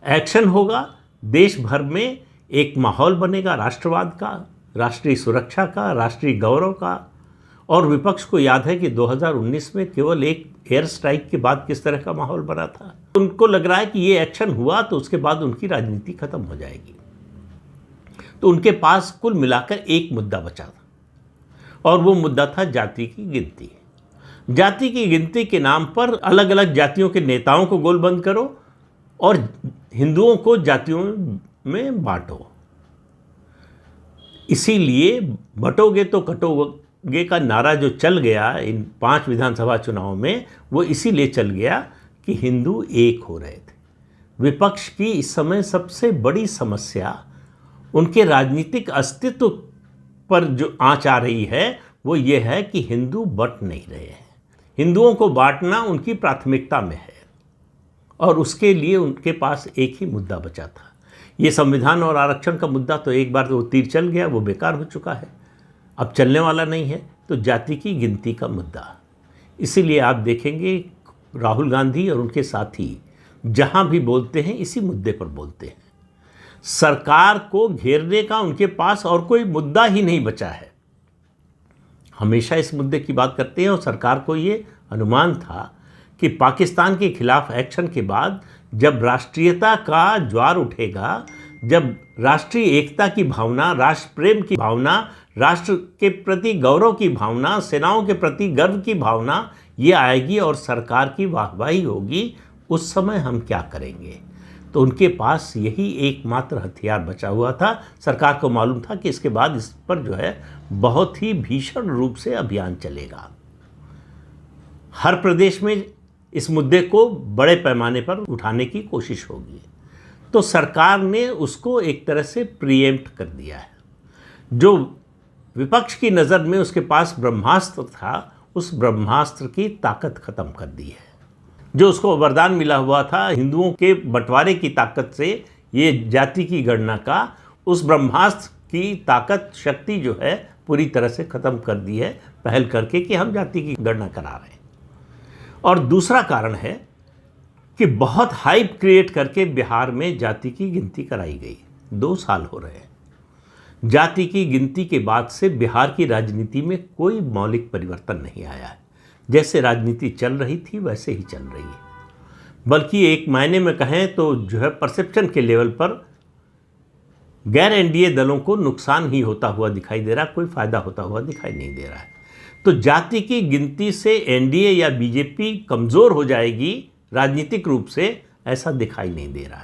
Action होगा, देश भर में एक माहौल बनेगा राष्ट्रवाद का, राष्ट्रीय सुरक्षा का, राष्ट्रीय गौरव का। और विपक्ष को याद है कि 2019 में केवल एक एयर स्ट्राइक के बाद किस तरह का माहौल बना था। उनको लग रहा है कि ये एक्शन हुआ तो उसके बाद उनकी राजनीति खत्म हो जाएगी। तो उनके पास कुल मिलाकर एक मुद्दा बचा था और वो मुद्दा था जाति की गिनती। जाति की गिनती के नाम पर अलग अलग जातियों के नेताओं को गोलबंद करो और हिंदुओं को जातियों में बांटो। इसीलिए बटोगे तो कटोगे का नारा जो चल गया इन 5 विधानसभा चुनाव में, वो इसीलिए चल गया कि हिंदू एक हो रहे थे। विपक्ष की इस समय सबसे बड़ी समस्या उनके राजनीतिक अस्तित्व पर जो आंच आ रही है वो ये है कि हिंदू बट नहीं रहे हैं। हिंदुओं को बांटना उनकी प्राथमिकता में है और उसके लिए उनके पास एक ही मुद्दा बचा था। ये संविधान और आरक्षण का मुद्दा तो एक बार वो तीर चल गया, वो बेकार हो चुका है, अब चलने वाला नहीं है। तो जाति की गिनती का मुद्दा, इसीलिए आप देखेंगे राहुल गांधी और उनके साथी जहां भी बोलते हैं इसी मुद्दे पर बोलते हैं। सरकार को घेरने का उनके पास और कोई मुद्दा ही नहीं बचा है। हमेशा इस मुद्दे की बात करते हैं और सरकार को ये अनुमान था कि पाकिस्तान के खिलाफ एक्शन के बाद जब राष्ट्रीयता का ज्वार उठेगा, जब राष्ट्रीय एकता की भावना, राष्ट्र प्रेम की भावना, राष्ट्र के प्रति गौरव की भावना, सेनाओं के प्रति गर्व की भावना ये आएगी और सरकार की वाहवाही होगी, उस समय हम क्या करेंगे। तो उनके पास यही एकमात्र हथियार बचा हुआ था। सरकार को मालूम था कि इसके बाद इस पर जो है बहुत ही भीषण रूप से अभियान चलेगा। हर प्रदेश में इस मुद्दे को बड़े पैमाने पर उठाने की कोशिश होगी। तो सरकार ने उसको एक तरह से प्रीएम्प्ट कर दिया है। जो विपक्ष की नज़र में उसके पास ब्रह्मास्त्र था, उस ब्रह्मास्त्र की ताकत खत्म कर दी है। जो उसको वरदान मिला हुआ था हिंदुओं के बंटवारे की ताकत से, ये जाति की गणना का, उस ब्रह्मास्त्र की ताकत, शक्ति जो है पूरी तरह से ख़त्म कर दी है पहल करके कि हम जाति की गणना करा रहे हैं। और दूसरा कारण है कि बहुत हाइप क्रिएट करके बिहार में जाति की गिनती कराई गई। 2 साल हो रहे हैं। जाति की गिनती के बाद से बिहार की राजनीति में कोई मौलिक परिवर्तन नहीं आया है। जैसे राजनीति चल रही थी वैसे ही चल रही है। बल्कि एक मायने में कहें तो जो है परसेप्शन के लेवल पर गैर एनडीए दलों को नुकसान ही होता हुआ दिखाई दे रहा, कोई फायदा होता हुआ दिखाई नहीं दे रहा है। तो जाति की गिनती से एनडीए या बीजेपी कमज़ोर हो जाएगी राजनीतिक रूप से, ऐसा दिखाई नहीं दे रहा है।